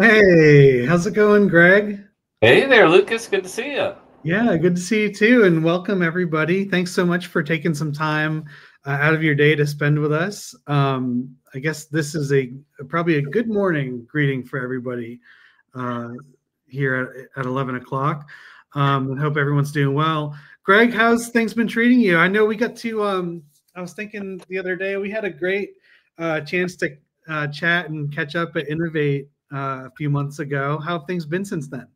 Hey, how's it going, Greg? Hey there, Lucas. Good to see you. Yeah, good to see you too, and welcome everybody. Thanks so much for taking some time out of your day to spend with us. I guess this is probably a good morning greeting for everybody uh, here at 11 o'clock. And hope everyone's doing well. Greg, how's things been treating you? I know we got to. I was thinking the other day we had a great chance to chat and catch up at Innovate a few months ago. How have things been since then?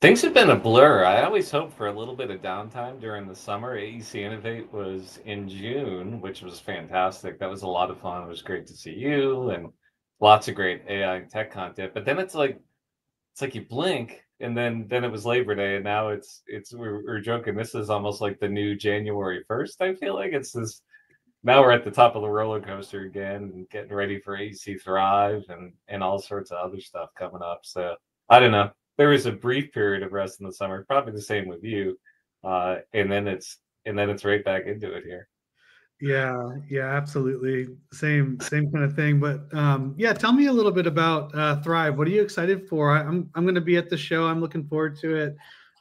Things have been a blur. I always hope for a little bit of downtime during the summer. AEC Innovate was in June, which was fantastic. That was a lot of fun. It was great to see you and lots of great AI and tech content. But then it's like you blink and then it was Labor Day and now we're joking. This is almost like the new January 1st. I feel like it's this now we're at the top of the roller coaster again and getting ready for AEC Thrive and all sorts of other stuff coming up. So I don't know. There was a brief period of rest in the summer, probably the same with you, and then it's right back into it here. Yeah, yeah, absolutely. Same kind of thing. But yeah, tell me a little bit about Thrive. What are you excited for? I'm going to be at the show. I'm looking forward to it.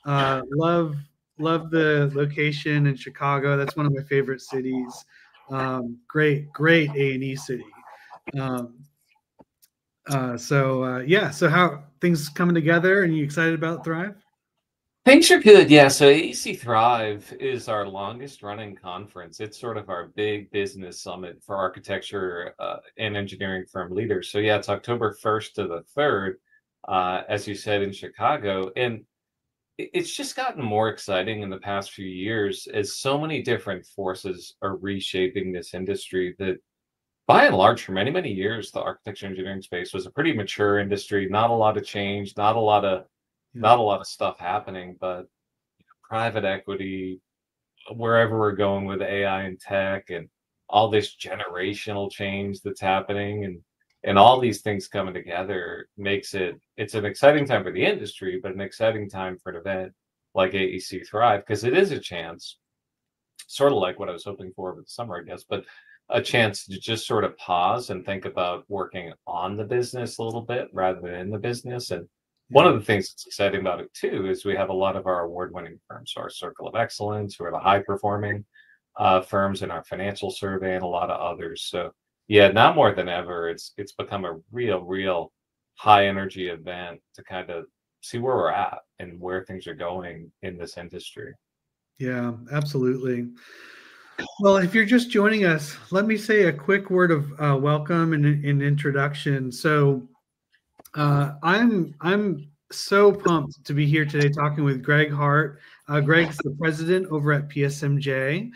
Love the location in Chicago. That's one of my favorite cities. Great A&E city. Um, yeah, so how things coming together, and you excited about Thrive? Things are good, yeah. So AEC Thrive is our longest running conference. It's sort of our big business summit for architecture and engineering firm leaders. So yeah, it's October 1st to the 3rd, as you said, in Chicago. And it's just gotten more exciting in the past few years as so many different forces are reshaping this industry that by and large for many, many years, the architecture engineering space was a pretty mature industry, not a lot of change, Yeah, not a lot of stuff happening, but private equity, wherever we're going with AI and tech and all this generational change that's happening and all these things coming together makes it's an exciting time for the industry, but an exciting time for an event like AEC Thrive because it is a chance, sort of like what I was hoping for over the summer, I guess, but a chance to just sort of pause and think about working on the business a little bit rather than in the business. And one yeah. of the things that's exciting about it too is we have a lot of our award-winning firms, our Circle of Excellence, who are the high-performing firms in our financial survey, and a lot of others. So yeah, now more than ever, it's become a real high energy event to kind of see where we're at and where things are going in this industry. Yeah, absolutely. Well, if you're just joining us, let me say a quick word of welcome and an introduction. So, I'm so pumped to be here today talking with Greg Hart. Greg's the president over at PSMJ,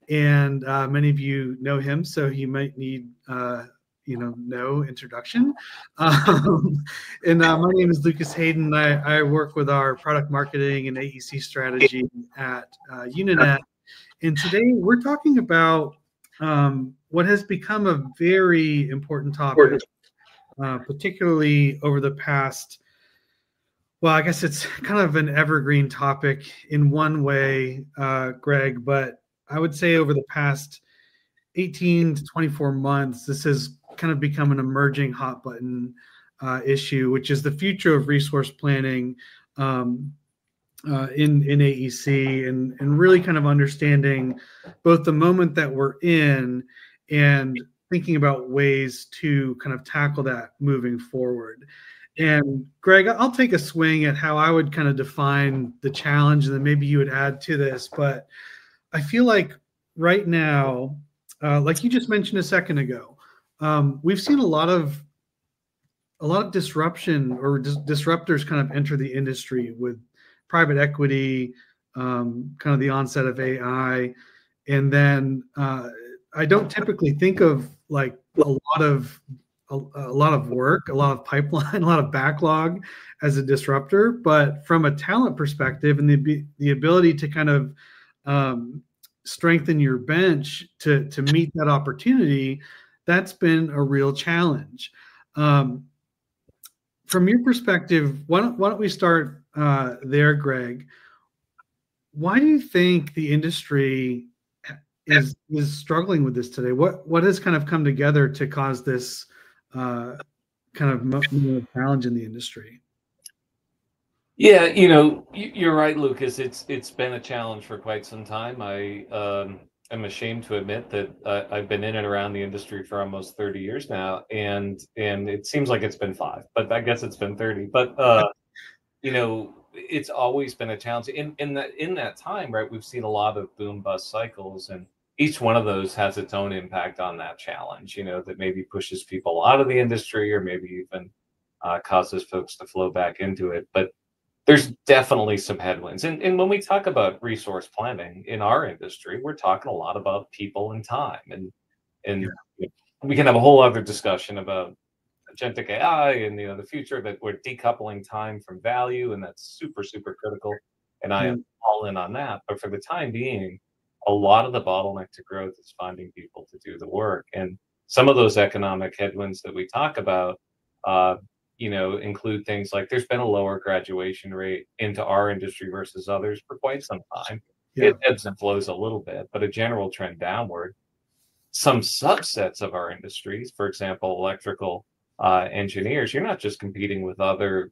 and many of you know him, so he might need no introduction. Um, and my name is Lucas Hayden. I work with our product marketing and AEC strategy at Unanet. And today we're talking about what has become a very important topic, particularly over the past. Well, I guess it's kind of an evergreen topic in one way, Greg, but I would say over the past 18 to 24 months, this has kind of become an emerging hot button issue, which is the future of resource planning um, in AEC and really kind of understanding both the moment that we're in and thinking about ways to kind of tackle that moving forward. And Greg, I'll take a swing at how I would kind of define the challenge, and then maybe you would add to this. But I feel like right now, like you just mentioned a second ago, we've seen a lot of disruption or disruptors kind of enter the industry with private equity, kind of the onset of AI, and then I don't typically think of like a lot of work, a lot of pipeline, a lot of backlog as a disruptor. But from a talent perspective and the ability to kind of strengthen your bench to meet that opportunity, that's been a real challenge. Um, from your perspective, why don't we start there, Greg? Why do you think the industry is struggling with this today? What has kind of come together to cause this kind of challenge in the industry? Yeah, you know, you're right, Lucas. It's been a challenge for quite some time. I am ashamed to admit that I've been in and around the industry for almost 30 years now, and it seems like it's been 5, but I guess it's been 30. But you know, it's always been a challenge. In that time, right, we've seen a lot of boom bust cycles, and each one of those has its own impact on that challenge. You know, that maybe pushes people out of the industry, or maybe even causes folks to flow back into it. But there's definitely some headwinds. And when we talk about resource planning in our industry, we're talking a lot about people and time. And we can have a whole other discussion about agentic AI and the future, that we're decoupling time from value, and that's super, super critical. And I Yeah, am all in on that. But for the time being, a lot of the bottleneck to growth is finding people to do the work. And some of those economic headwinds that we talk about, uh, include things like there's been a lower graduation rate into our industry versus others for quite some time. yeah, It ebbs and flows a little bit, but a general trend downward. Some subsets of our industries, for example, electrical engineers, you're not just competing with other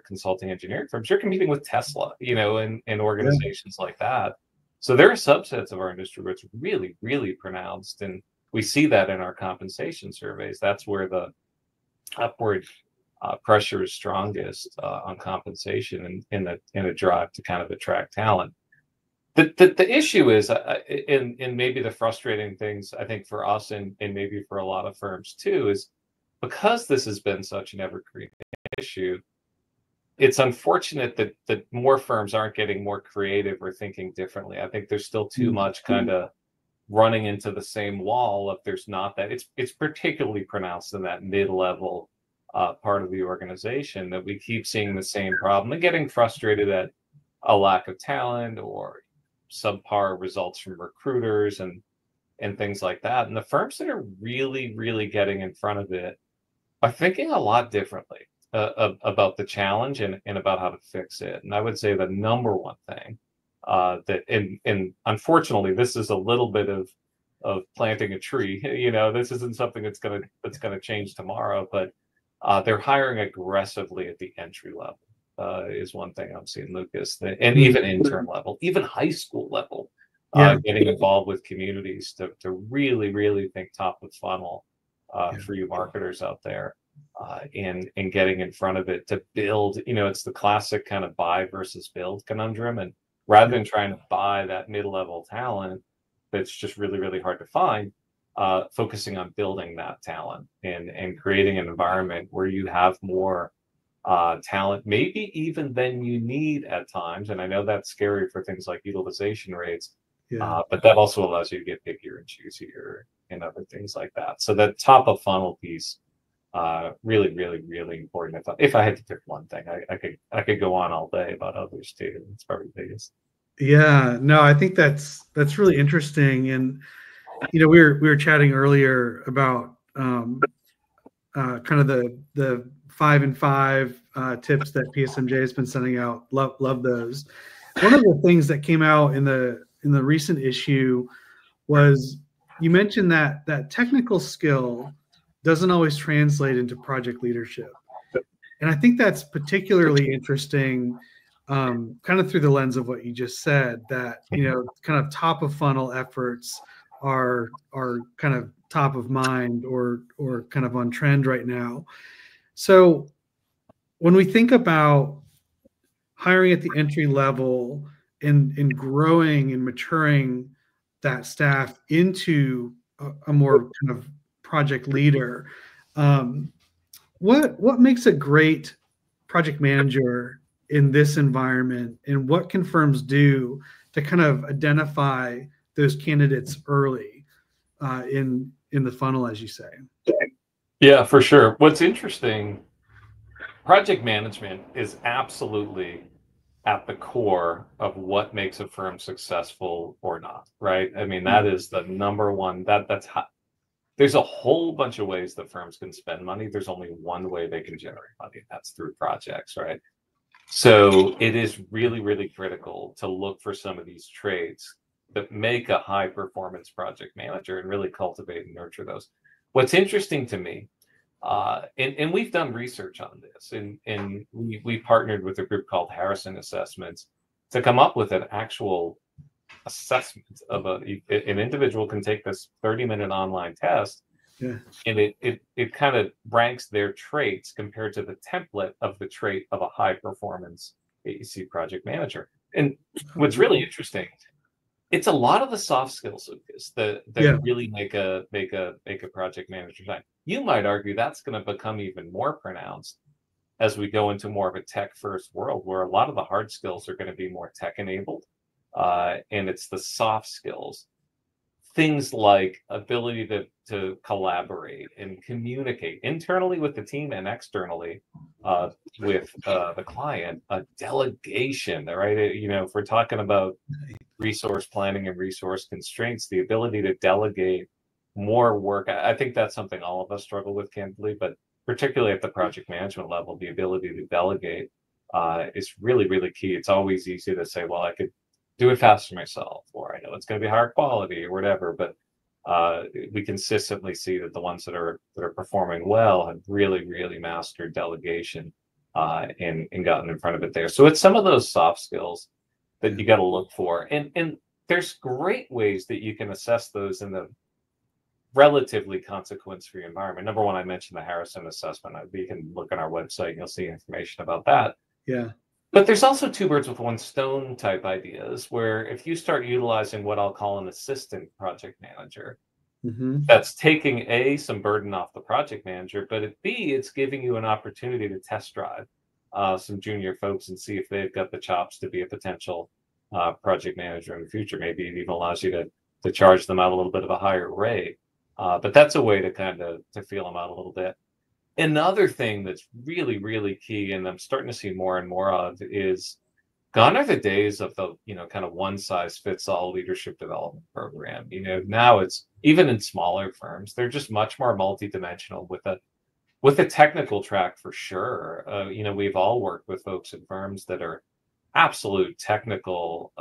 consulting engineering firms, you're competing with Tesla, and yeah, organizations like that. So there are subsets of our industry where it's really, really pronounced, and we see that in our compensation surveys. That's where the upward pressure is strongest on compensation, and in a drive to kind of attract talent. The issue is, and maybe the frustrating things, I think, for us, and maybe for a lot of firms too, is because this has been such an evergreen issue. It's unfortunate that more firms aren't getting more creative or thinking differently. I think there's still too much kind of running into the same wall. If there's not that, it's particularly pronounced in that mid-level part of the organization, that we keep seeing the same problem and getting frustrated at a lack of talent, or subpar results from recruiters, and things like that. And the firms that are really, really getting in front of it are thinking a lot differently about the challenge, and about how to fix it. And I would say the number one thing that, and unfortunately, this is a little bit of planting a tree. This isn't something that's gonna change tomorrow, but they're hiring aggressively at the entry level. Is one thing I'm seeing, Lucas, and even intern level, even high school level, yeah, getting involved with communities to really, really think top of funnel yeah, for you marketers out there, and getting in front of it to build. It's the classic kind of buy versus build conundrum, and rather yeah, than trying to buy that mid-level talent that's just really, really hard to find, focusing on building that talent, and creating an environment where you have more talent, maybe even than you need at times. And I know that's scary for things like utilization rates, yeah. but that also allows you to get pickier and choosier and other things like that. So that top of funnel piece, really, really, really important. If I had to pick one thing, I could go on all day about others too. It's probably the biggest. Yeah, no, I think that's really interesting. And we were chatting earlier about kind of the 5 and 5 tips that PSMJ has been sending out. Love those. One of the things that came out in the recent issue was, you mentioned that technical skill doesn't always translate into project leadership, and I think that's particularly interesting, kind of through the lens of what you just said, that kind of top of funnel efforts are kind of top of mind, or kind of on trend right now. So when we think about hiring at the entry level, and growing and maturing that staff into a more kind of project leader, um, what makes a great project manager in this environment, and what can firms do to kind of identify those candidates early in the funnel, as you say? Yeah, for sure. What's interesting, project management is absolutely at the core of what makes a firm successful or not, right? I mean, that is the number one. That's how. There's a whole bunch of ways that firms can spend money. There's only one way they can generate money, and that's through projects, right? So it is really, really critical to look for some of these traits that make a high performance project manager, and really cultivate and nurture those. What's interesting to me And we've done research on this, and we partnered with a group called Harrison Assessments to come up with an actual assessment of an individual can take this 30-minute online test, Yeah. and it kind of ranks their traits compared to the template of the trait of a high performance AEC project manager. And what's really interesting, it's a lot of the soft skills of this that Yeah. really make a project manager shine. You might argue that's going to become even more pronounced as we go into more of a tech first world, where a lot of the hard skills are going to be more tech enabled, and it's the soft skills, things like ability to collaborate and communicate internally with the team and externally with the client, a delegation, right? You know, if we're talking about resource planning and resource constraints, the ability to delegate more work. I think that's something all of us struggle with, candidly, but particularly at the project management level, the ability to delegate is really, really key. It's always easy to say, well, I could do it faster myself, or I know it's going to be higher quality or whatever, but we consistently see that the ones that are performing well have really, really mastered delegation and gotten in front of it there. So it's some of those soft skills that you got to look for, and there's great ways that you can assess those in the relatively consequence-free environment. Number one, I mentioned the Harrison assessment. You can look on our website and you'll see information about that. Yeah. But there's also two birds with one stone type ideas, where if you start utilizing what I'll call an assistant project manager, that's taking some burden off the project manager, but it's giving you an opportunity to test drive some junior folks and see if they've got the chops to be a potential project manager in the future. Maybe it even allows you to charge them out a little bit of a higher rate. But that's a way to kind of to feel them out a little bit. Another thing that's really, really key, and I'm starting to see more and more of, is gone are the days of the, kind of one size fits all leadership development program. Now it's, even in smaller firms, they're just much more multidimensional with a technical track for sure. We've all worked with folks in firms that are absolute technical,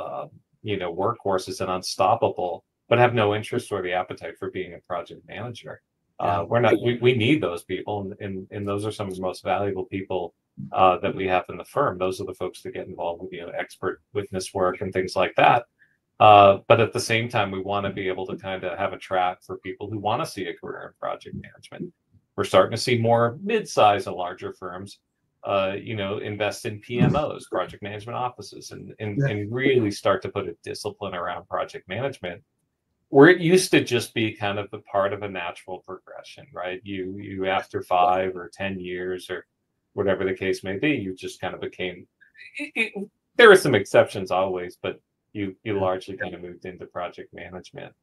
workhorses and unstoppable, but have no interest or the appetite for being a project manager. We need those people, and those are some of the most valuable people that we have in the firm. Those are the folks that get involved with, expert witness work and things like that. But at the same time, we want to be able to kind of have a track for people who want to see a career in project management. We're starting to see more mid-size and larger firms, invest in PMOs, project management offices, and really start to put a discipline around project management, where it used to just be kind of the part of a natural progression, right? You after 5 or 10 years or whatever the case may be, you just kind of became, there are some exceptions always, but you largely kind of moved into project management.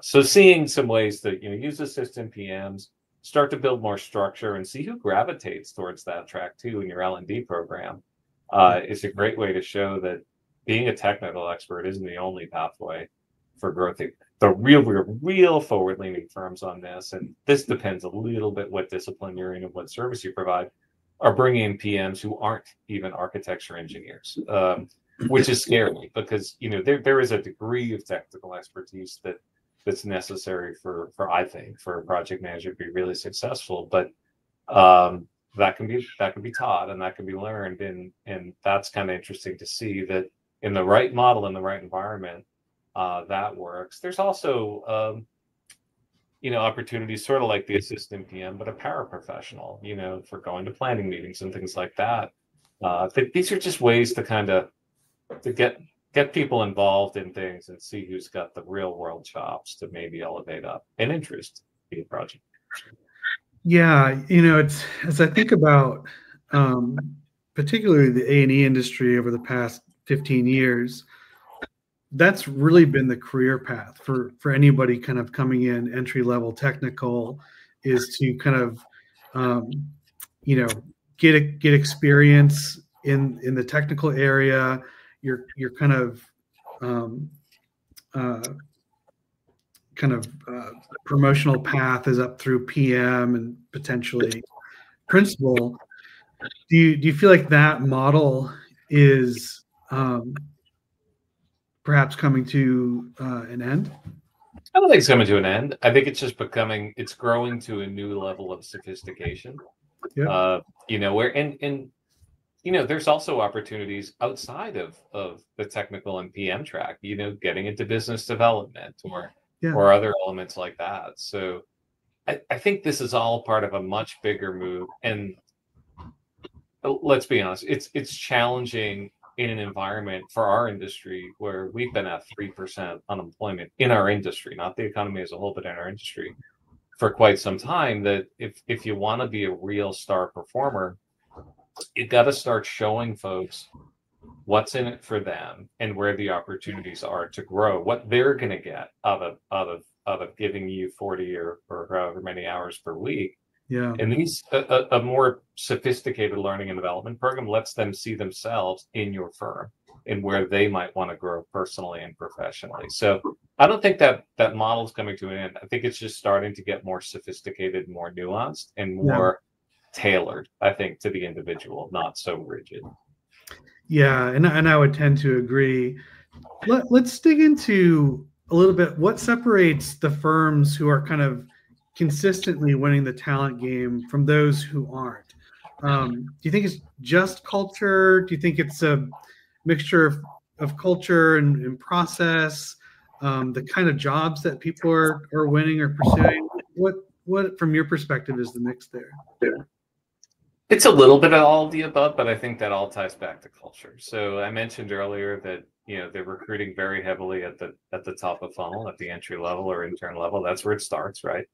So seeing some ways that, use assistant PMs, start to build more structure and see who gravitates towards that track too in your L&D program is a great way to show that being a technical expert isn't the only pathway for growth. The real forward-leaning firms on this, and this depends a little bit what discipline you're in and what service you provide, are bringing in PMs who aren't even architecture engineers, which is scary because there is a degree of technical expertise that's necessary for I think for a project manager to be really successful, but that can be taught and that can be learned, and that's kind of interesting to see that in the right model, in the right environment, that works. There's also opportunities sort of like the assistant PM, but a paraprofessional, for going to planning meetings and things like that. These are just ways to kind of to get people involved in things and see who's got the real world chops to maybe elevate up an interest in a project. Yeah, it's, as I think about particularly the A&E industry over the past 15 years, that's really been the career path for anybody kind of coming in entry level technical, is to kind of get experience in the technical area. Your kind of promotional path is up through PM and potentially principal. Do you feel like that model is perhaps coming to an end? I don't think it's coming to an end. I think it's just it's growing to a new level of sophistication. Yeah. Where there's also opportunities outside of the technical and PM track, getting into business development Yeah. or other elements like that. So I think this is all part of a much bigger move. And let's be honest, it's challenging in an environment for our industry where we've been at 3% unemployment in our industry, not the economy as a whole, but in our industry for quite some time. That if you want to be a real star performer, you got to start showing folks what's in it for them and where the opportunities are to grow, what they're going to get out of giving you 40 or however many hours per week. Yeah. And a more sophisticated learning and development program lets them see themselves in your firm and where they might want to grow personally and professionally. So I don't think that model is coming to an end. I think it's just starting to get more sophisticated, more nuanced, and more tailored, I think, to the individual, not so rigid. Yeah, and I would tend to agree. Let's dig into a little bit what separates the firms who are kind of consistently winning the talent game from those who aren't. Do you think it's just culture? Do you think it's a mixture of culture and process, the kind of jobs that people are winning or pursuing? What from your perspective is the mix there? It's a little bit of all of the above, but I think that all ties back to culture. So I mentioned earlier that they're recruiting very heavily at the top of funnel, at the entry level or intern level. That's where it starts, right?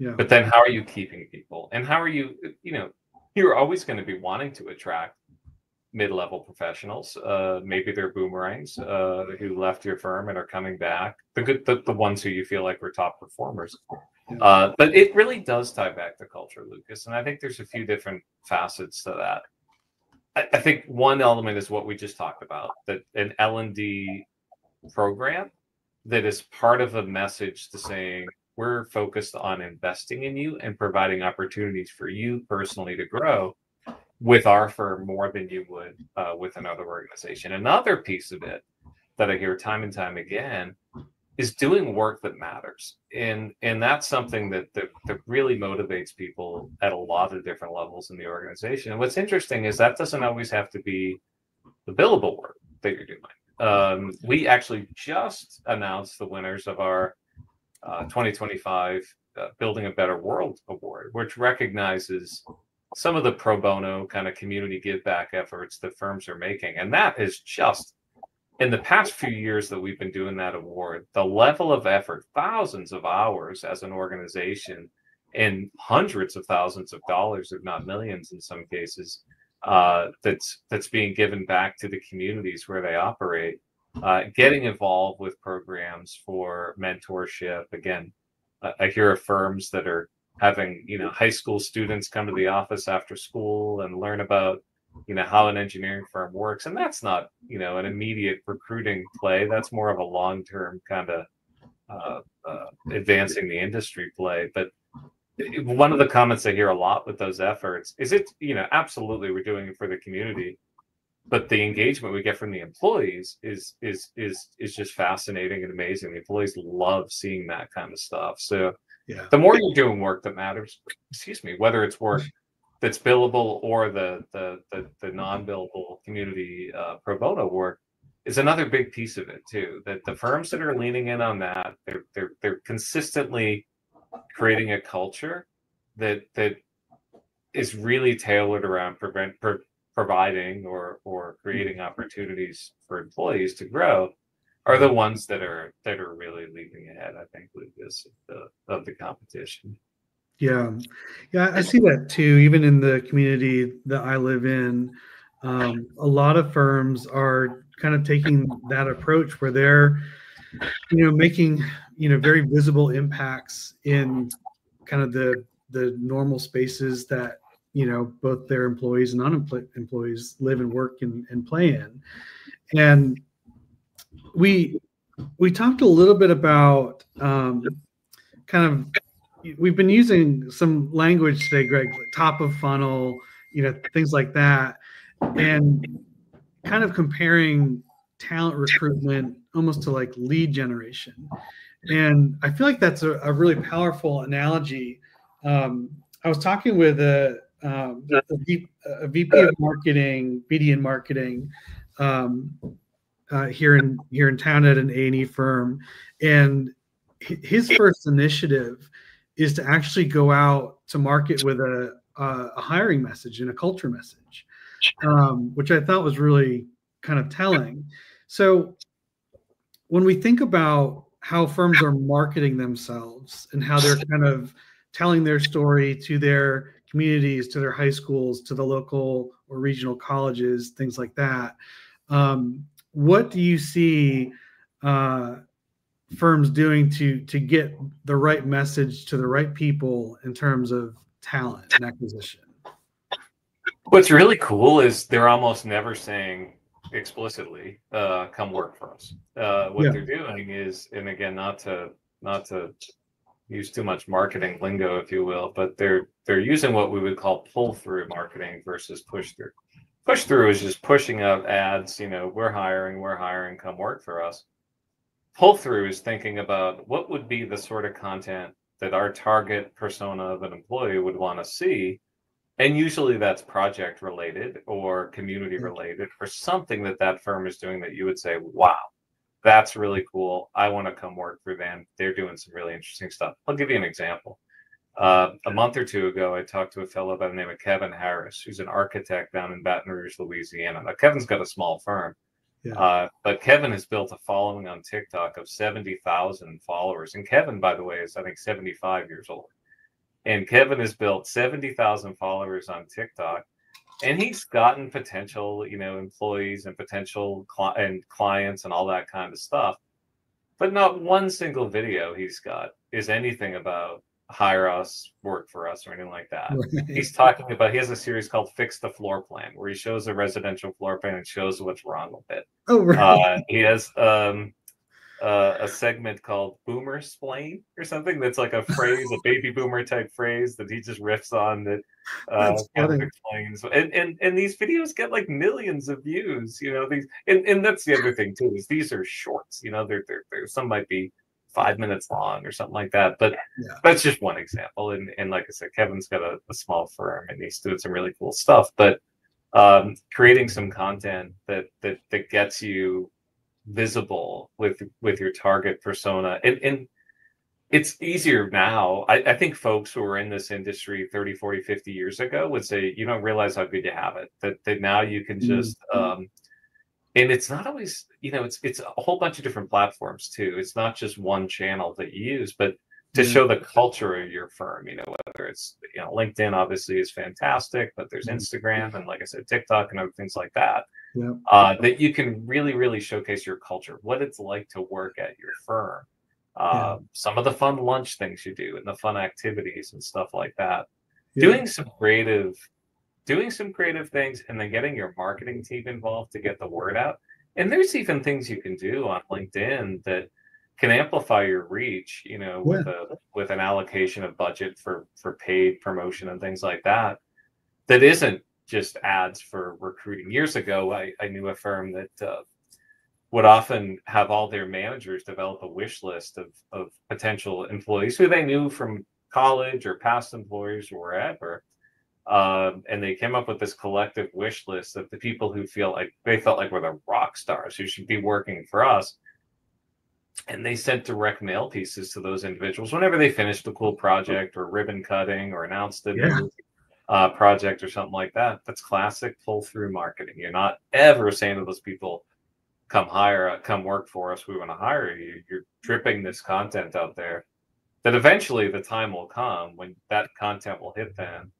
Yeah. But then how are you keeping people? And how are you, you're always going to be wanting to attract mid-level professionals. Maybe they're boomerangs who left your firm and are coming back. The ones who you feel like were top performers. But it really does tie back to culture, Lucas. And I think there's a few different facets to that. I think one element is what we just talked about, that an L&D program that is part of a message to saying, we're focused on investing in you and providing opportunities for you personally to grow with our firm more than you would with another organization. Another piece of it that I hear time and time again is doing work that matters. And that's something that really motivates people at a lot of different levels in the organization. And what's interesting is that doesn't always have to be the billable work that you're doing. We actually just announced the winners of our 2025 Building a Better World Award, which recognizes some of the pro bono kind of community give back efforts that firms are making. And that is just, in the past few years that we've been doing that award, the level of effort, thousands of hours as an organization and hundreds of thousands of dollars, if not millions in some cases, that's being given back to the communities where they operate. Getting involved with programs for mentorship. Again, I hear of firms that are having high school students come to the office after school and learn about how an engineering firm works, and that's not an immediate recruiting play. That's more of a long-term kind of advancing the industry play. But one of the comments I hear a lot with those efforts is absolutely we're doing it for the community, but the engagement we get from the employees is just fascinating and amazing. The employees love seeing that kind of stuff. So the more you're doing work that matters, whether it's work that's billable or the non-billable community pro bono work, is another big piece of it too. That the firms that are leaning in on that, they're consistently creating a culture that is really tailored around providing or creating opportunities for employees to grow, are the ones that are really leaping ahead, I think, Lucas, of the competition. Yeah, I see that too. Even in the community that I live in, a lot of firms are kind of taking that approach where they're, making, very visible impacts in kind of the normal spaces that, both their employees and non-employees live and work and play in. And we talked a little bit about we've been using some language today, Greg, like top of funnel, things like that, and kind of comparing talent recruitment almost to like lead generation. And I feel like that's a really powerful analogy. I was talking with a VP of marketing, media and marketing, here in town at an A&E firm, and his first initiative is to actually go out to market with a hiring message and a culture message, which I thought was really kind of telling. So when we think about how firms are marketing themselves and how they're kind of telling their story to their communities, to their high schools, to the local or regional colleges, things like that, what do you see firms doing to get the right message to the right people in terms of talent and acquisition? What's really cool is they're almost never saying explicitly, come work for us. What they're doing is, and again, not to use too much marketing lingo, if you will, but they're using what we would call pull-through marketing versus push-through. Push-through is just pushing out ads, we're hiring, come work for us. Pull-through is thinking about what would be the sort of content that our target persona of an employee would want to see. And usually that's project related or community related or something that firm is doing that you would say, wow, that's really cool. I want to come work for them. They're doing some really interesting stuff. I'll give you an example. A month or two ago, I talked to a fellow by the name of Kevin Harris, who's an architect down in Baton Rouge, Louisiana. Now, Kevin's got a small firm, but Kevin has built a following on TikTok of 70,000 followers. And Kevin, by the way, is, I think, 75 years old. And Kevin has built 70,000 followers on TikTok, and he's gotten potential, employees and potential clients and all that kind of stuff. But not one single video he's got is anything about hire us, work for us, or anything like that. Right. He's talking about, he has a series called Fix the Floor Plan, where he shows a residential floor plan and shows what's wrong with it. Oh, right. He has a segment called Boomer Splain or something that's like a phrase, a baby boomer type phrase that he just riffs on that kind of explains. And these videos get like millions of views, these, and that's the other thing too, is these are shorts, they're some might be 5 minutes long or something like that. But that's just one example. And like I said, Kevin's got a small firm and he's doing some really cool stuff. But creating some content that gets you visible with your target persona, and it's easier now. I think folks who were in this industry 30, 40, 50 years ago would say, you don't realize how good you have it, that now you can just and it's not always, it's a whole bunch of different platforms too. It's not just one channel that you use, but to show the culture of your firm, whether it's, LinkedIn obviously is fantastic, but there's Instagram and, like I said, TikTok and other things like that, that you can really, really showcase your culture, what it's like to work at your firm, some of the fun lunch things you do and the fun activities and stuff like that, doing some creative things, and then getting your marketing team involved to get the word out. And there's even things you can do on LinkedIn that can amplify your reach, with an allocation of budget for paid promotion and things like that. That isn't just ads for recruiting. Years ago, I knew a firm that would often have all their managers develop a wish list of potential employees who they knew from college or past employers or wherever. And they came up with this collective wish list of the people who felt like were the rock stars who should be working for us. And they sent direct mail pieces to those individuals whenever they finished a cool project or ribbon cutting or announced a new project or something like that. That's classic pull-through marketing. You're not ever saying to those people, come work for us, we want to hire you. You're dripping this content out there that eventually the time will come when that content will hit them,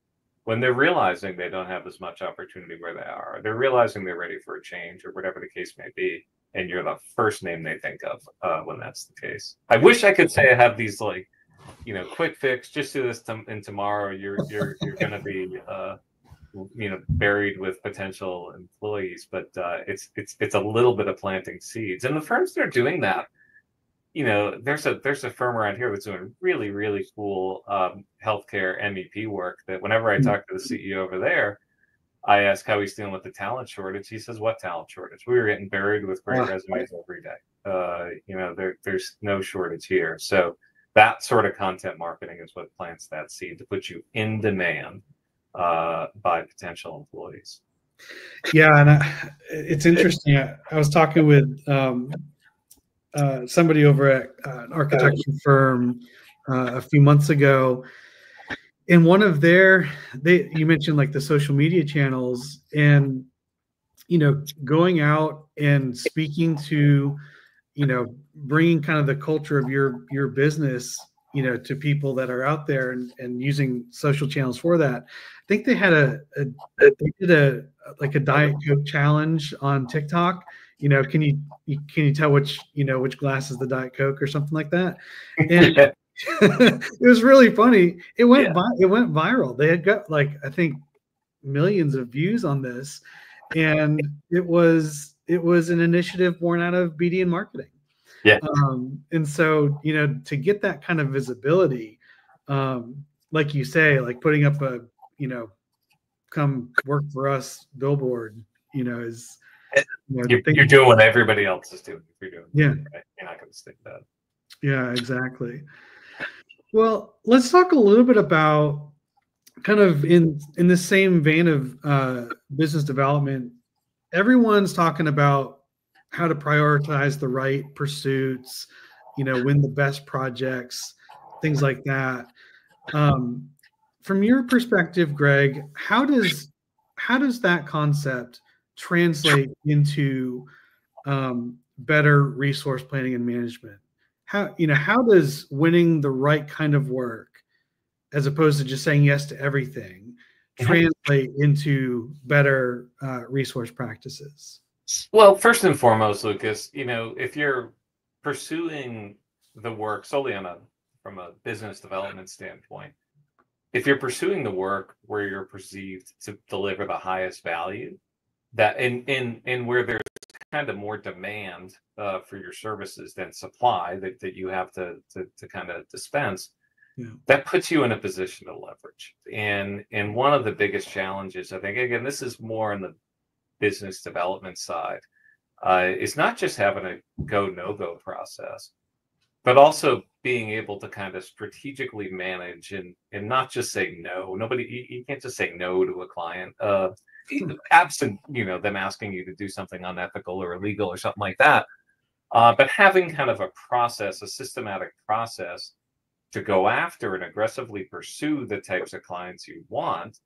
when they're realizing they don't have as much opportunity where they are. They're realizing they're ready for a change or whatever the case may be. And you're the first name they think of when that's the case. I wish I could say I have these quick fix, just do this and tomorrow you're going to be buried with potential employees. But it's a little bit of planting seeds. And the firms that are doing that, there's a firm around here that's doing really, really cool healthcare MEP work that whenever I talk to the CEO over there, I ask how he's dealing with the talent shortage. He says, what talent shortage? We were getting buried with great resumes every day. there's no shortage here. So that sort of content marketing is what plants that seed to put you in demand by potential employees. Yeah, and it's interesting. I was talking with somebody over at an architecture firm a few months ago, and one of you mentioned like the social media channels, and going out and speaking to, bringing kind of the culture of your business, to people that are out there, and using social channels for that. I think they had they did a Diet Coke challenge on TikTok. Can you tell which glass is the Diet Coke or something like that? And it was really funny. It went viral. They had got, like, I think, millions of views on this, and it was an initiative born out of BD and marketing. Yeah. And so, to get that kind of visibility, like you say, like putting up a, come work for us billboard, is, you're doing what everybody else is doing. If you're doing it, right, you're not going to stick that. Yeah, exactly. Well, let's talk a little bit about, kind of in the same vein of business development. Everyone's talking about how to prioritize the right pursuits, win the best projects, things like that. From your perspective, Greg, how does that concept translate into better resource planning and management? How does winning the right kind of work, as opposed to just saying yes to everything, translate into better resource practices? Well, first and foremost, Lucas, if you're pursuing the work solely from a business development standpoint, if you're pursuing the work where you're perceived to deliver the highest value, that and where there's kind of more demand for your services than supply that you have to kind of dispense, that puts you in a position to leverage. And one of the biggest challenges, I think, again, this is more on the business development side, is not just having a no-go process, but also being able to kind of strategically manage and not just say no. You can't just say no to a client, absent, them asking you to do something unethical or illegal or something like that. But having kind of a systematic process to go after and aggressively pursue the types of clients you want,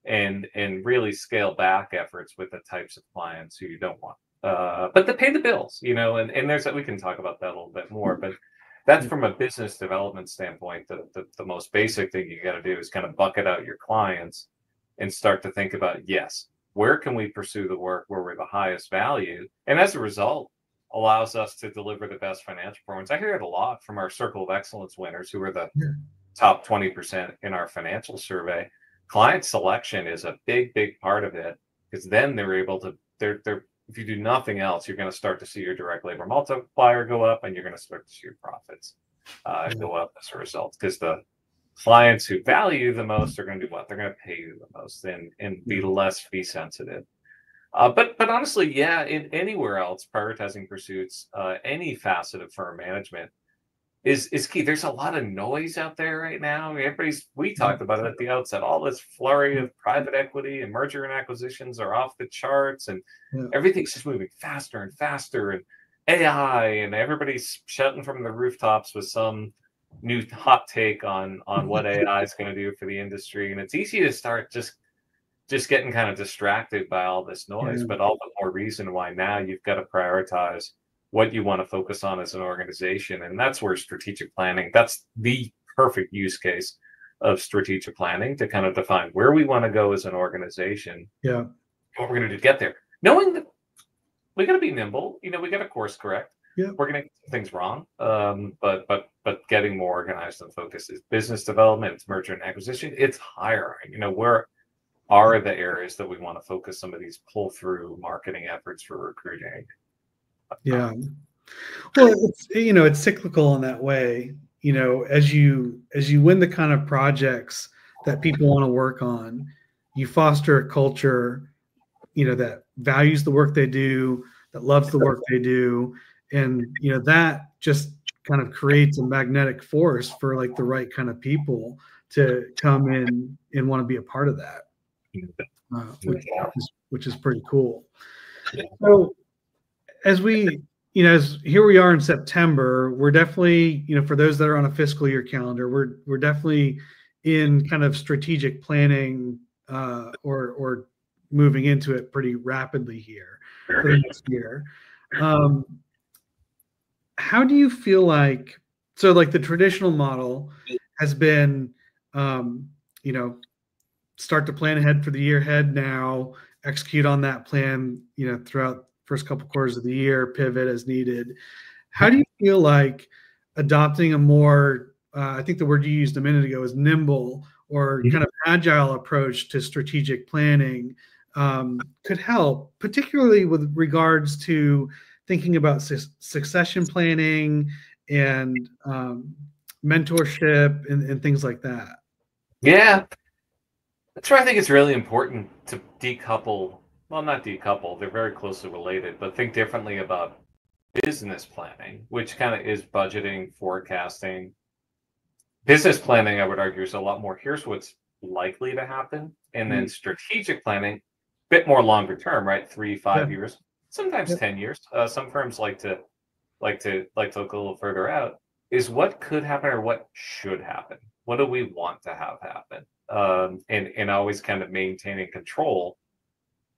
and really scale back efforts with the types of clients who you don't want, but to pay the bills, and there's we can talk about that a little bit more, but that's from a business development standpoint. The most basic thing you got to do is kind of bucket out your clients and start to think about, yes, where can we pursue the work where we're the highest value, and as a result allows us to deliver the best financial performance. I hear it a lot from our Circle of Excellence winners, who are the top 20% in our financial survey. Client selection is a big part of it, because then they're able to, if you do nothing else, you're going to start to see your direct labor multiplier go up, and you're going to start to see your profits go up as a result, because the clients who value the most are going to do what? They're going to pay you the most and be less fee sensitive. But honestly, yeah, in anywhere else, prioritizing pursuits, any facet of firm management is key. There's a lot of noise out there right now. We talked about it at the outset. All this flurry of private equity and merger and acquisitions are off the charts, and everything's just moving faster and faster, and AI, and everybody's shouting from the rooftops with some new hot take on what AI is going to do for the industry. And it's easy to start just getting kind of distracted by all this noise, but all the more reason why now you've got to prioritize what you want to focus on as an organization. And that's where strategic planning, that's the perfect use case of strategic planning, to kind of define where we want to go as an organization, what we're going to do to get there, knowing that we got to be nimble. We got to course correct. We're going to get things wrong, but getting more organized and focused. Is business development, it's merger and acquisition, it's hiring. Where are the areas that we want to focus some of these pull-through marketing efforts for recruiting? Yeah. Well, it's cyclical in that way. As you win the kind of projects that people want to work on, you foster a culture, that values the work they do, that loves the work they do, and that just kind of creates a magnetic force for like the right kind of people to come in and want to be a part of that, which is pretty cool. So as we, as here we are in September, we're definitely, for those that are on a fiscal year calendar, we're definitely in kind of strategic planning or moving into it pretty rapidly here for the next year. How do you feel like, so like the traditional model has been, start to plan ahead for the year ahead now, execute on that plan, throughout first couple quarters of the year, pivot as needed. How do you feel like adopting a more, I think the word you used a minute ago is nimble or kind of agile approach to strategic planning could help, particularly with regards to thinking about succession planning and mentorship and things like that? Yeah, that's where I think it's really important to decouple. Well, not decouple, they're very closely related, but think differently about business planning, which kind of is budgeting, forecasting. Business planning, I would argue, is a lot more, here's what's likely to happen. And then strategic planning, a bit more longer term, right? 3-5 years, sometimes 10 years. Some firms like to look a little further out, is what could happen or what should happen. What do we want to have happen? And always kind of maintaining control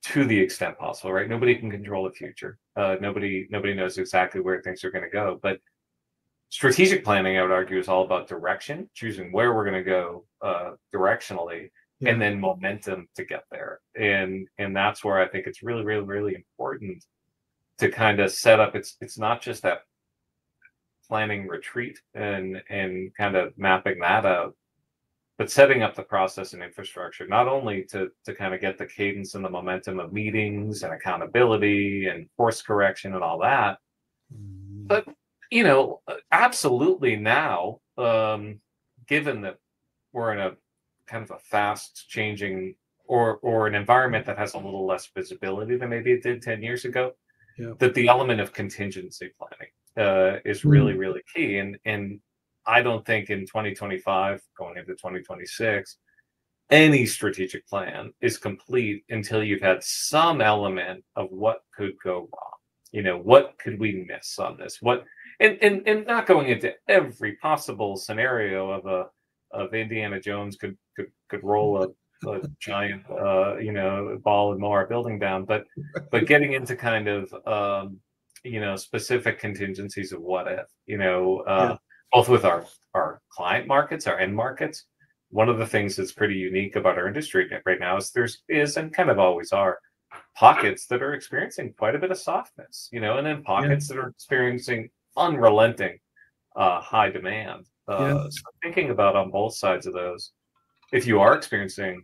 to the extent possible, right? Nobody can control the future. Nobody knows exactly where things are going to go. But strategic planning, I would argue, is all about direction, choosing where we're going to go directionally, and then momentum to get there. And that's where I think it's really, really, really important to kind of set up. It's not just that planning retreat and kind of mapping that out, but setting up the process and infrastructure, not only to kind of get the cadence and the momentum of meetings and accountability and course correction and all that, but absolutely now, given that we're in a kind of a fast changing or an environment that has a little less visibility than maybe it did 10 years ago, that the element of contingency planning is really, really key. And I don't think in 2025, going into 2026, any strategic plan is complete until you've had some element of what could go wrong. What could we miss on this? What and not going into every possible scenario of Indiana Jones could roll a giant ball and mow our building down, but getting into kind of specific contingencies of what if, both with our client markets, our end markets. One of the things that's pretty unique about our industry right now is there is and kind of always are pockets that are experiencing quite a bit of softness, and then pockets that are experiencing unrelenting high demand. So thinking about on both sides of those, if you are experiencing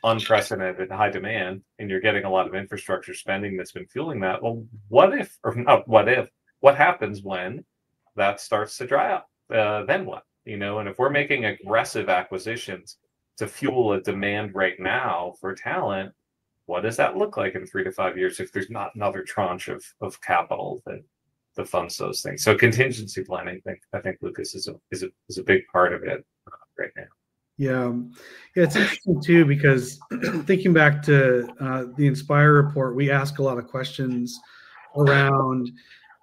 unprecedented high demand and you're getting a lot of infrastructure spending that's been fueling that, well, what happens when that starts to dry up? Then what? And if we're making aggressive acquisitions to fuel a demand right now for talent, what does that look like in 3 to 5 years if there's not another tranche of capital that funds those things? So contingency planning, I think Lucas is a big part of it right now. Yeah, it's interesting too, because thinking back to the Inspire report, we ask a lot of questions around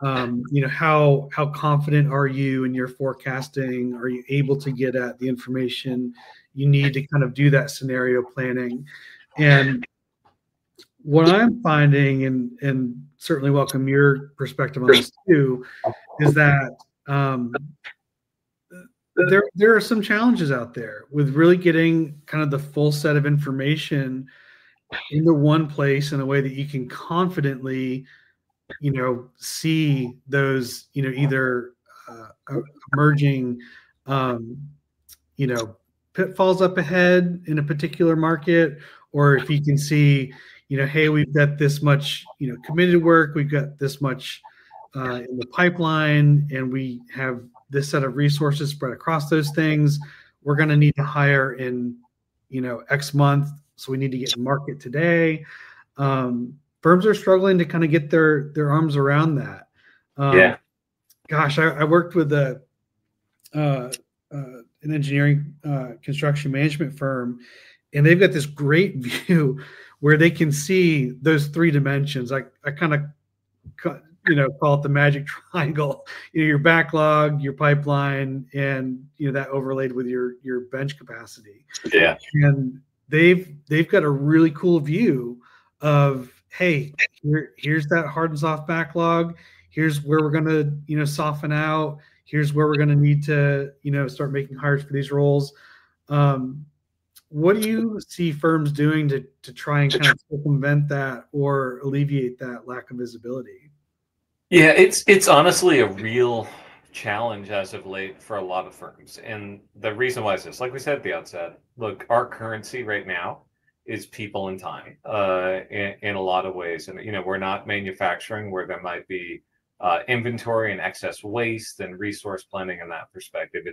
how confident are you in your forecasting? Are you able to get at the information you need to kind of do that scenario planning? And what I'm finding, and certainly welcome your perspective on this too, is that there are some challenges out there with really getting kind of the full set of information into one place in a way that you can confidently see those either emerging pitfalls up ahead in a particular market, or if you can see hey, we've got this much committed work, we've got this much in the pipeline, and we have this set of resources spread across those things. We're going to need to hire in X month, so we need to get in market today. Firms are struggling to kind of get their arms around that. Yeah. Gosh, I worked with an engineering construction management firm, and they've got this great view where they can see those three dimensions. I kind of call it the magic triangle. Your backlog, your pipeline, and that overlaid with your bench capacity. Yeah. And they've got a really cool view of, hey, here's that hard and soft backlog. Here's where we're going to soften out. Here's where we're going to need to start making hires for these roles. What do you see firms doing to try and kind of circumvent that or alleviate that lack of visibility? Yeah, it's honestly a real challenge as of late for a lot of firms. And the reason why is this, like we said at the outset, look, our currency right now is people and time in a lot of ways. And, we're not manufacturing where there might be inventory and excess waste and resource planning in that perspective.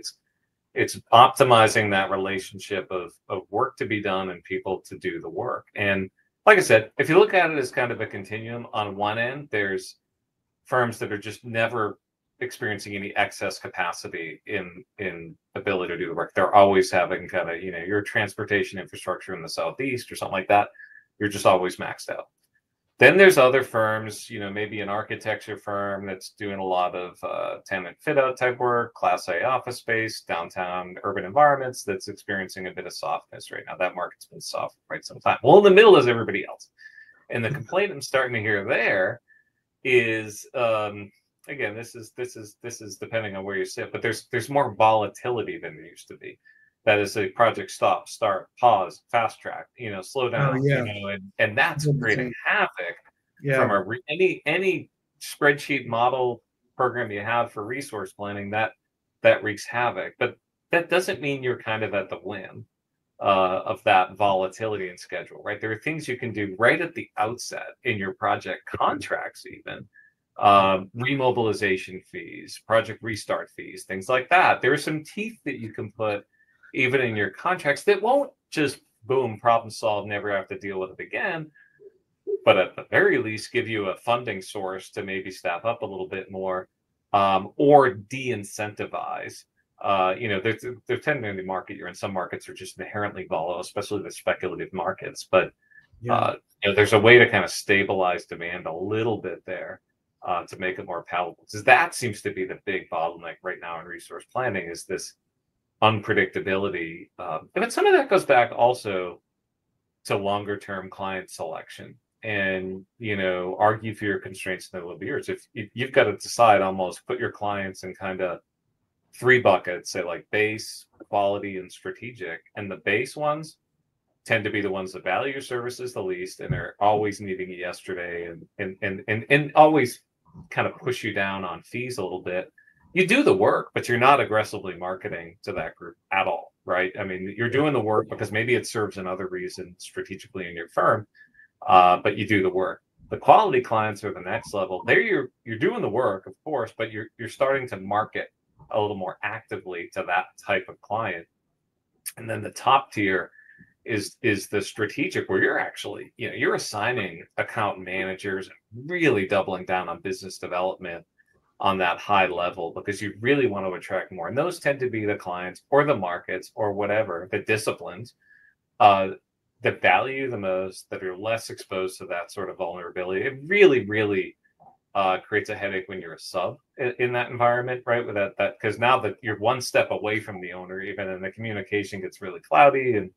It's optimizing that relationship of work to be done and people to do the work. And like I said, if you look at it as kind of a continuum, on one end, there's firms that are just never experiencing any excess capacity in ability to do the work. They're always having kind of, your transportation infrastructure in the Southeast or something like that. You're just always maxed out. Then there's other firms, maybe an architecture firm that's doing a lot of tenant fit out type work, Class A office space, downtown urban environments that's experiencing a bit of softness right now. That market's been soft for quite some time. Well, in the middle is everybody else. And the complaint I'm starting to hear there is again, this is depending on where you sit, but there's more volatility than there used to be. That is a project stop, start, pause, fast track, slow down, and that's creating havoc from any spreadsheet model program you have for resource planning. That wreaks havoc, but that doesn't mean you're kind of at the whim of that volatility in schedule, right? There are things you can do right at the outset in your project contracts, even remobilization fees, project restart fees, things like that. There are some teeth that you can put even in your contracts that won't just boom, problem solved, never have to deal with it again, but at the very least give you a funding source to maybe staff up a little bit more or de-incentivize. They're tending in the market you're in. Some markets are just inherently volatile, especially the speculative markets. But there's a way to kind of stabilize demand a little bit there to make it more palatable. Because that seems to be the big bottleneck right now in resource planning is this unpredictability. But some of that goes back also to longer term client selection. And argue for your constraints in the middle of years. If you've got to decide, almost put your clients in kind of three buckets, say like base, quality, and strategic. And the base ones tend to be the ones that value your services the least, and they're always needing it yesterday, and always kind of push you down on fees a little bit. You do the work, but you're not aggressively marketing to that group at all, right? I mean, you're doing the work because maybe it serves another reason strategically in your firm, but you do the work. The quality clients are the next level. There, you're doing the work, of course, but you're starting to market a little more actively to that type of client. And then the top tier is the strategic, where you're actually, you're assigning account managers and really doubling down on business development on that high level because you really want to attract more. And those tend to be the clients or the markets or whatever, the disciplines that value the most, that are less exposed to that sort of vulnerability. It really, really creates a headache when you're a sub in that environment, right? With that because now that you're one step away from the owner, even, and the communication gets really cloudy, and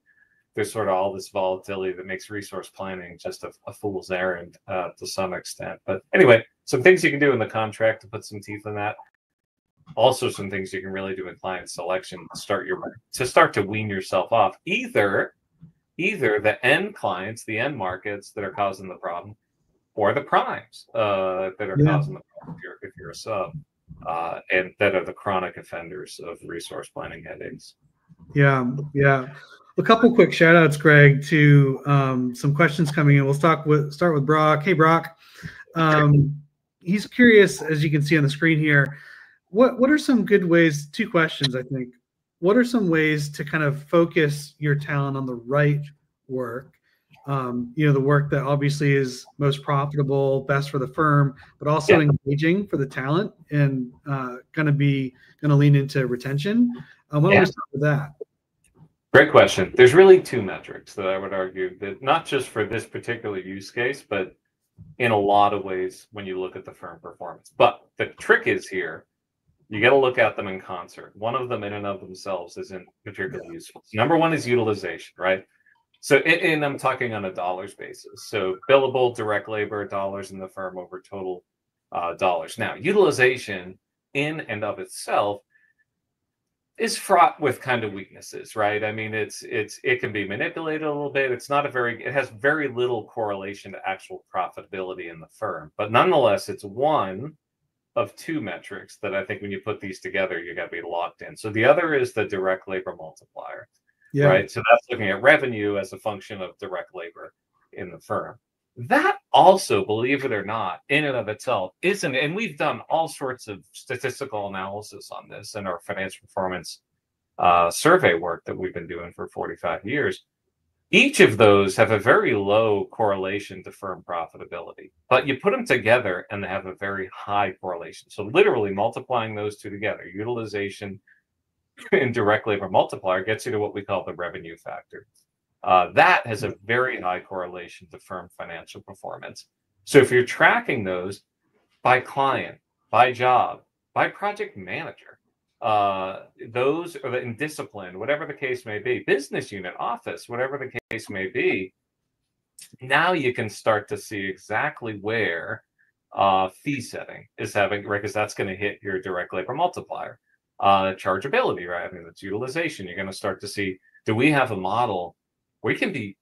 there's sort of all this volatility that makes resource planning just a fool's errand to some extent. But anyway, some things you can do in the contract to put some teeth in that. Also, some things you can really do in client selection to start to wean yourself off either the end clients, the end markets that are causing the problem, or the primes that are causing the problem if you're a sub, and that are the chronic offenders of resource planning headaches. Yeah. A couple quick shout outs, Greg, to some questions coming in. We'll start with Brock. Hey, Brock. He's curious, as you can see on the screen here, what are some good ways, two questions, I think. What are some ways to kind of focus your talent on the right work the work that obviously is most profitable, best for the firm, but also engaging for the talent and going to lean into retention. Why don't we start with that? Great question. There's really two metrics that I would argue that not just for this particular use case, but in a lot of ways when you look at the firm performance. But the trick is here, you got to look at them in concert. One of them in and of themselves isn't particularly useful. Number one is utilization, right? So, and I'm talking on a dollars basis. So billable direct labor dollars in the firm over total dollars. Now, utilization in and of itself is fraught with kind of weaknesses, right? I mean, it can be manipulated a little bit. It has very little correlation to actual profitability in the firm. But nonetheless, it's one of two metrics that I think when you put these together, you got to be locked in. So the other is the direct labor multiplier, right? So that's looking at revenue as a function of direct labor in the firm. That also, believe it or not, in and of itself isn't, and we've done all sorts of statistical analysis on this in our financial performance survey work that we've been doing for 45 years. Each of those have a very low correlation to firm profitability, but you put them together and they have a very high correlation. So literally multiplying those two together, utilization and direct labor multiplier, gets you to what we call the revenue factor. That has a very high correlation to firm financial performance. So if you're tracking those by client, by job, by project manager, those are in discipline, whatever the case may be, business unit, office, whatever the case may be, now you can start to see exactly where fee setting is having, right? Because that's going to hit your direct labor multiplier. Chargeability, right? I mean, that's utilization. You're going to start to see, do we have a model?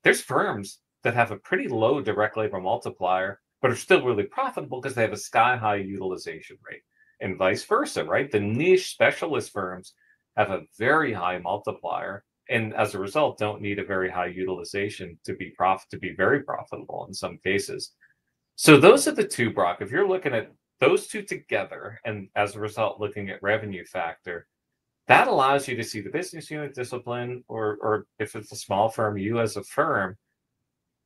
There's firms that have a pretty low direct labor multiplier, but are still really profitable because they have a sky high utilization rate, and vice versa, right? The niche specialist firms have a very high multiplier, and as a result, don't need a very high utilization to be very profitable in some cases. So those are the two, Brock. If you're looking at those two together, and as a result, looking at revenue factor, that allows you to see the business unit discipline, or if it's a small firm, you as a firm,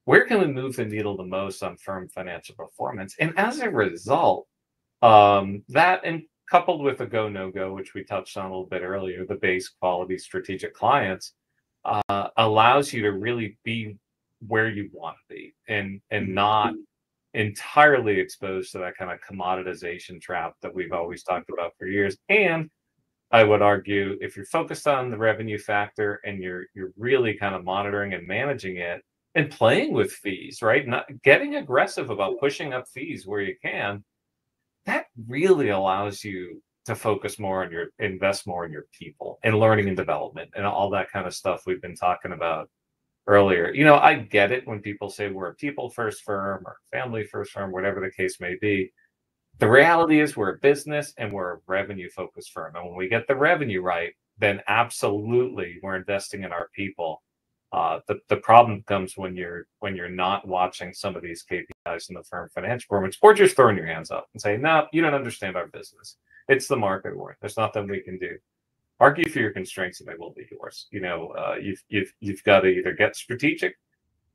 where can we move the needle the most on firm financial performance? And as a result, that, and coupled with the go, no go, which we touched on a little bit earlier, the base quality strategic clients, allows you to really be where you want to be and not entirely exposed to that kind of commoditization trap that we've always talked about for years. And I would argue, if you're focused on the revenue factor and you're really kind of monitoring and managing it and playing with fees, right? Not getting aggressive about pushing up fees where you can, that really allows you to focus more on invest more in your people and learning and development and all that kind of stuff we've been talking about earlier. I get it when people say we're a people first firm or family first firm, whatever the case may be. The reality is we're a business and we're a revenue focused firm. And when we get the revenue right, then absolutely we're investing in our people. The problem comes when you're not watching some of these KPIs in the firm financial performance, or just throwing your hands up and saying, no, you don't understand our business. It's the market we're in. There's nothing we can do. Argue for your constraints and they will be yours. You've got to either get strategic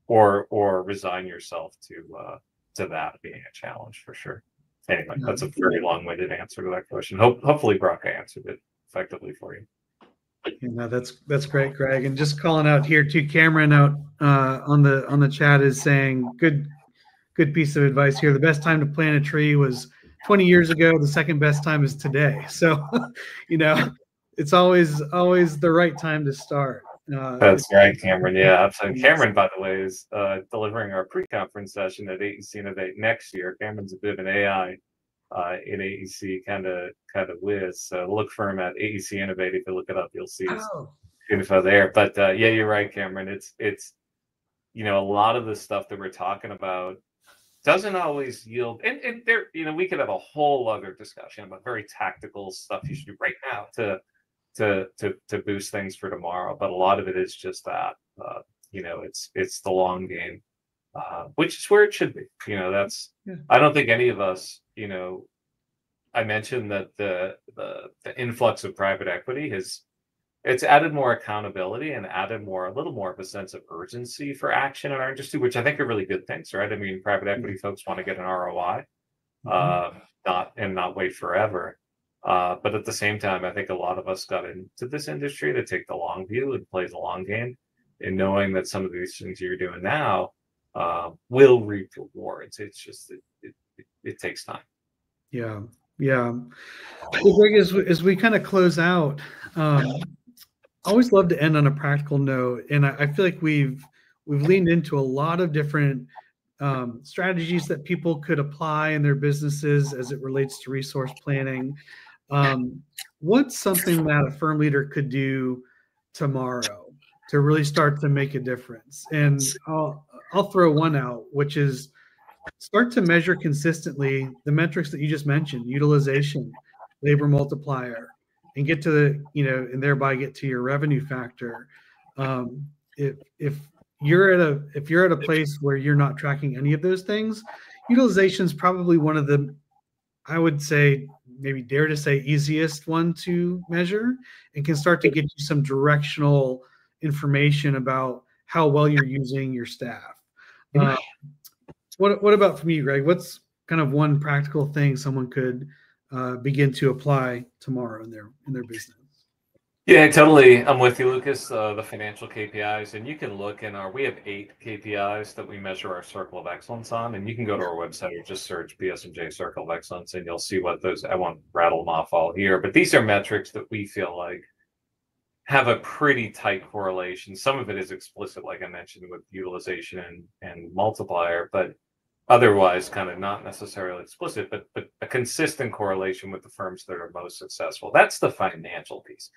or resign yourself to that being a challenge for sure. Anyway, that's a very long-winded answer to that question. Hopefully, Brock, I answered it effectively for you. No, that's great, Greg. And just calling out here too, Cameron out on the chat is saying good piece of advice here. The best time to plant a tree was 20 years ago. The second best time is today. So, it's always the right time to start. That's right, Cameron. Yeah, absolutely. Cameron, by the way, is delivering our pre-conference session at AEC Innovate next year. Cameron's a bit of an AI in AEC kind of whiz. So look for him at AEC Innovate. If you look it up, you'll see his info there. But yeah, you're right, Cameron. It's a lot of the stuff that we're talking about doesn't always yield. And there, we could have a whole other discussion about very tactical stuff you should do right now to boost things for tomorrow, but a lot of it is just that it's the long game, which is where it should be. I don't think any of us, I mentioned that the influx of private equity has it's added more accountability and added a little more of a sense of urgency for action in our industry, which I think are really good things, right? I mean, private equity folks want to get an ROI, not wait forever. But at the same time, I think a lot of us got into this industry to take the long view and play the long game, and knowing that some of these things you're doing now will reap rewards. It's just it takes time. Yeah, yeah. Well, Greg, as we kind of close out, I always love to end on a practical note, and I feel like we've leaned into a lot of different strategies that people could apply in their businesses as it relates to resource planning. What's something that a firm leader could do tomorrow to really start to make a difference? And I'll throw one out, which is start to measure consistently the metrics that you just mentioned: utilization, labor multiplier, and get to the, and thereby get to your revenue factor. If you're at a place where you're not tracking any of those things, utilization is probably one of the, I would say, maybe dare to say, easiest one to measure, and can start to get you some directional information about how well you're using your staff. What about from you, Greg? What's kind of one practical thing someone could begin to apply tomorrow in their business? Yeah, totally. I'm with you, Lucas. The financial KPIs, and you can look we have 8 KPIs that we measure our circle of excellence on, and you can go to our website or just search PSMJ Circle of Excellence, and you'll see what those. I won't rattle them off all here, but these are metrics that we feel like have a pretty tight correlation. Some of it is explicit, like I mentioned, with utilization and multiplier, but otherwise kind of not necessarily explicit, but a consistent correlation with the firms that are most successful. That's the financial piece.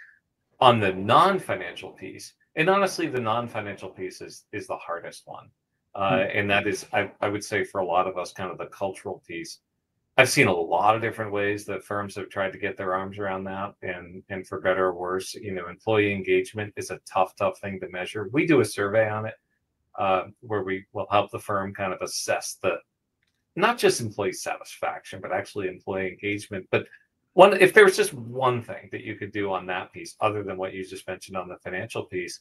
On the non-financial piece, and honestly, the non-financial piece is the hardest one. And that is, I would say, for a lot of us, kind of the cultural piece. I've seen a lot of different ways that firms have tried to get their arms around that, and for better or worse, employee engagement is a tough thing to measure. We do a survey on it where we will help the firm kind of assess not just employee satisfaction, but actually employee engagement. But if there was just one thing that you could do on that piece, other than what you just mentioned on the financial piece,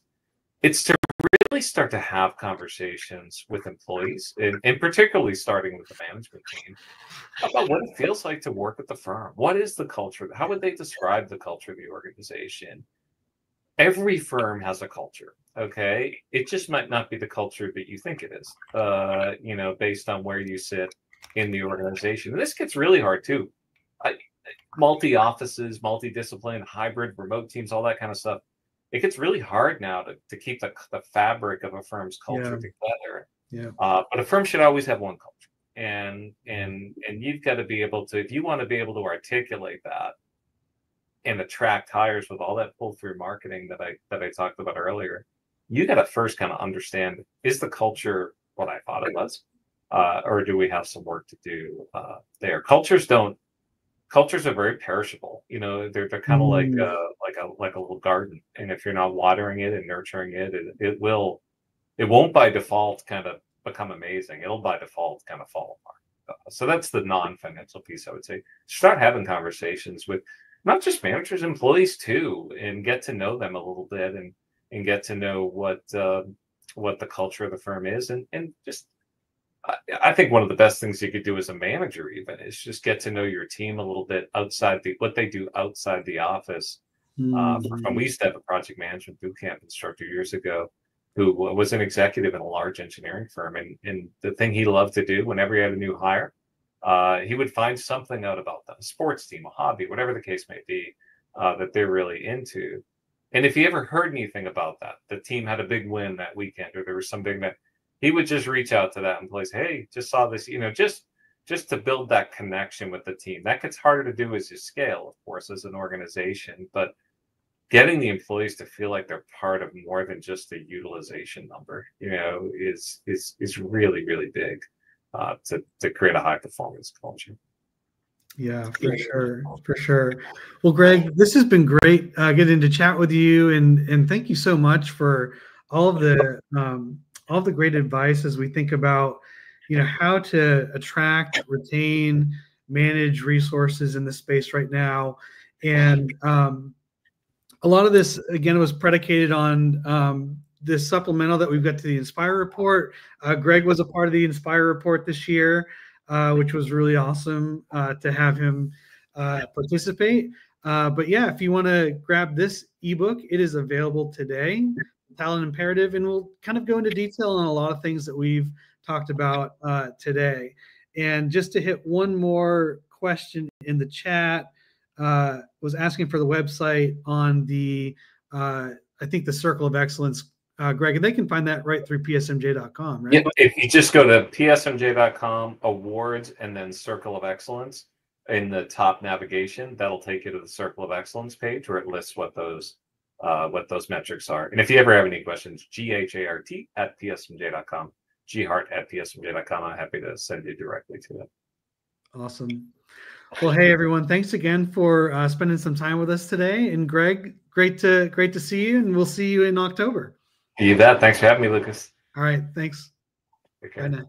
it's to really start to have conversations with employees, and particularly starting with the management team, about what it feels like to work at the firm. What is the culture? How would they describe the culture of the organization? Every firm has a culture, okay? It just might not be the culture that you think it is, based on where you sit in the organization. And this gets really hard too. Multi-offices, multi-discipline, hybrid, remote teams, all that kind of stuff. It gets really hard now to keep the fabric of a firm's culture together. Yeah. But a firm should always have one culture, and you've got to be able to, if you want to be able to articulate that and attract hires with all that pull-through marketing that I talked about earlier, you got to first kind of understand, is the culture what I thought it was, or do we have some work to do there? Cultures are very perishable. They're kind of like a little garden, and if you're not watering it and nurturing it, it won't by default kind of become amazing. It'll by default kind of fall apart. So that's the non-financial piece, I would say. Start having conversations with not just managers, employees too, and get to know them a little bit, and get to know what the culture of the firm is, and just. I think one of the best things you could do as a manager even is just get to know your team a little bit outside what they do outside the office. We used to have a project management boot camp instructor years ago who was an executive in a large engineering firm. And the thing he loved to do whenever he had a new hire, he would find something out about them, a sports team, a hobby, whatever the case may be, that they're really into. And if he ever heard anything about that, the team had a big win that weekend, or there was something that he would just reach out to that employee, say, hey, just saw this, just to build that connection with the team. That gets harder to do as you scale, of course, as an organization, but getting the employees to feel like they're part of more than just a utilization number, is really, really big to create a high performance culture. Yeah, for sure. Well, Greg, this has been great getting to chat with you, and thank you so much for all of the great advice as we think about, how to attract, retain, manage resources in this space right now. And a lot of this, again, was predicated on this supplemental that we've got to the Inspire report. Greg was a part of the Inspire report this year, which was really awesome to have him participate. But yeah, if you want to grab this ebook, it is available today, Talent Imperative, and we'll kind of go into detail on a lot of things that we've talked about today. And just to hit one more question in the chat, was asking for the website on the, I think the Circle of Excellence, Greg, and they can find that right through psmj.com, right? Yeah, if you just go to psmj.com, awards, and then Circle of Excellence in the top navigation, that'll take you to the Circle of Excellence page where it lists what those metrics are. And if you ever have any questions, GHART@psmj.com, GHART@psmj.com. I'm happy to send you directly to it. Awesome. Well, hey everyone, thanks again for spending some time with us today. And Greg, great to see you, and we'll see you in October. You bet. Thanks for having me, Lucas. All right, thanks. Okay. Bye now.